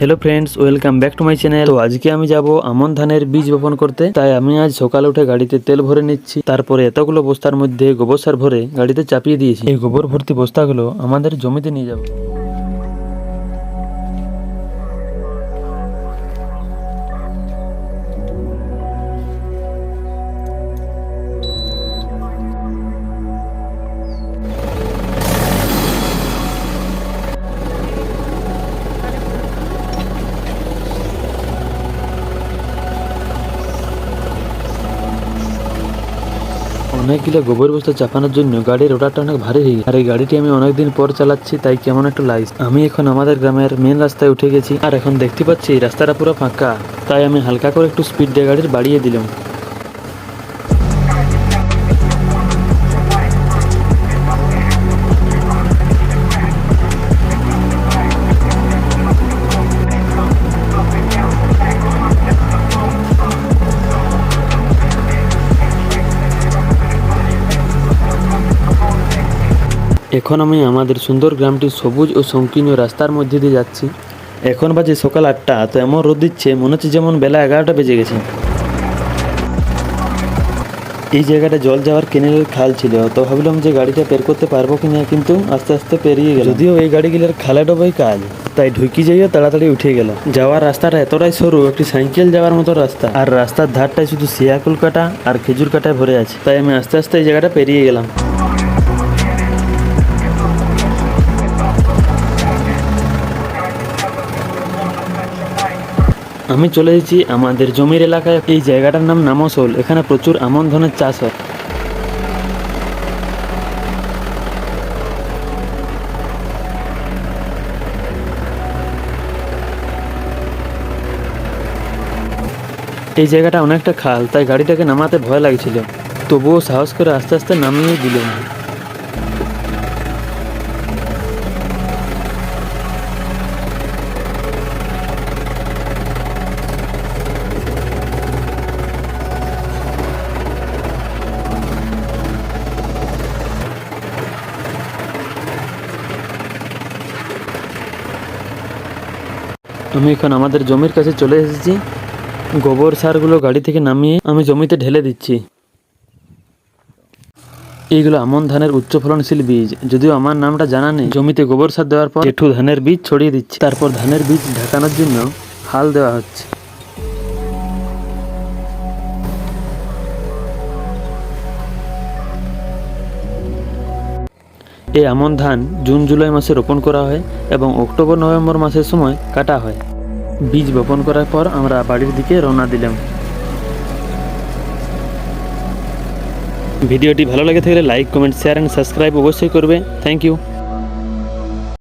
Hello friends, welcome back to my channel. तो आज के আমি যাব আমন ধানের বীজ বপন করতে। তাই আমি আজ সকালে উঠে গাড়িতে তেল ভরে নিচ্ছি। তারপরে এতগুলো বস্তার মধ্যে গোবর সার ভরে গাড়িতে চাপিয়ে দিয়েছি। এই গোবর ভর্তি বস্তাগুলো আমাদের জমিতে নিয়ে যাব। অনেকগুলো গোবর বস্তা চাপানোর জন্য গাড়ির রোটারটা অনেক ভারী হয়ে গেছে। আর এই গাড়িটি আমি অনেকদিন পর চালাচ্ছি, তাই কেমন একটা লাগছে। আমি এখন আমাদের গ্রামের মেন রাস্তায় উঠে গেছি, আর এখন দেখতে পাচ্ছি রাস্তাটা পুরো ফাঁকা। তাই আমি হালকা করে একটু স্পিড দিয়ে গাড়ির বাড়িয়ে দিলাম। এখন আমি আমাদের সুন্দর গ্রামটির সবুজ ও সংকীর্ণ রাস্তার মধ্যে দিয়ে যাচ্ছি। এখন বাজে সকাল 8টা। তো এমন রোদ দিচ্ছে, মনে হচ্ছে যেমন বেলা 11টা বেজে গেছে। এই জায়গাটা জল যাওয়ার কেনেলের খাল ছিল, তো ভাবলাম যে গাড়িটা বের করতে পারবো কিনা, কিন্তু আস্তে আস্তে পেরিয়ে গেল। যদিও এই গাড়িগুলোর খালে ডোবাই কাজ, তাই ঢুকি যাইয়া তাড়াতাড়ি উঠে গেল। যাওয়ার রাস্তাটা এতটাই সরু, একটি সাইকেল যাওয়ার মতো রাস্তা। আর রাস্তার ধারটায় শুধু শিয়াকুল কাটা আর খেজুর কাটায় ভরে আছে। তাই আমি আস্তে আস্তে এই জায়গাটা পেরিয়ে গেলাম। আমি চলে এসেছি আমাদের জমির এলাকায়। এই জায়গাটার নাম নামসল। এখানে প্রচুর আমন ধানের চাষ হয়। এই জায়গাটা অনেকটা খাল, তাই গাড়িটাকে নামাতে ভয় লাগছিল, তবুও সাহস করে আস্তে আস্তে নামিয়ে দিলাম। আমি এখন আমাদের জমির কাছে চলে এসেছি। গোবর সারগুলো গাড়ি থেকে নামিয়ে আমি জমিতে ঢেলে দিচ্ছি। এইগুলো আমন ধানের উচ্চ ফলনশীল বীজ। যদিও আমার নামটা জানা নেই। জমিতে গোবর সার দেওয়ার পর একটু ধানের বীজ ছড়িয়ে দিচ্ছি। তারপর ধানের বীজ ঢাকানোর জন্য হাল দেওয়া হচ্ছে। এই আমন ধান জুন জুলাই মাসে রোপণ করা হয় এবং অক্টোবর নভেম্বর মাসের সময় কাটা হয়। বীজ বপন করার পর আমরা বাড়ির দিকে রওনা দিলাম। ভিডিওটি ভালো লেগে থাকলে like, comment, share and subscribe অবশ্যই করবে। Thank you.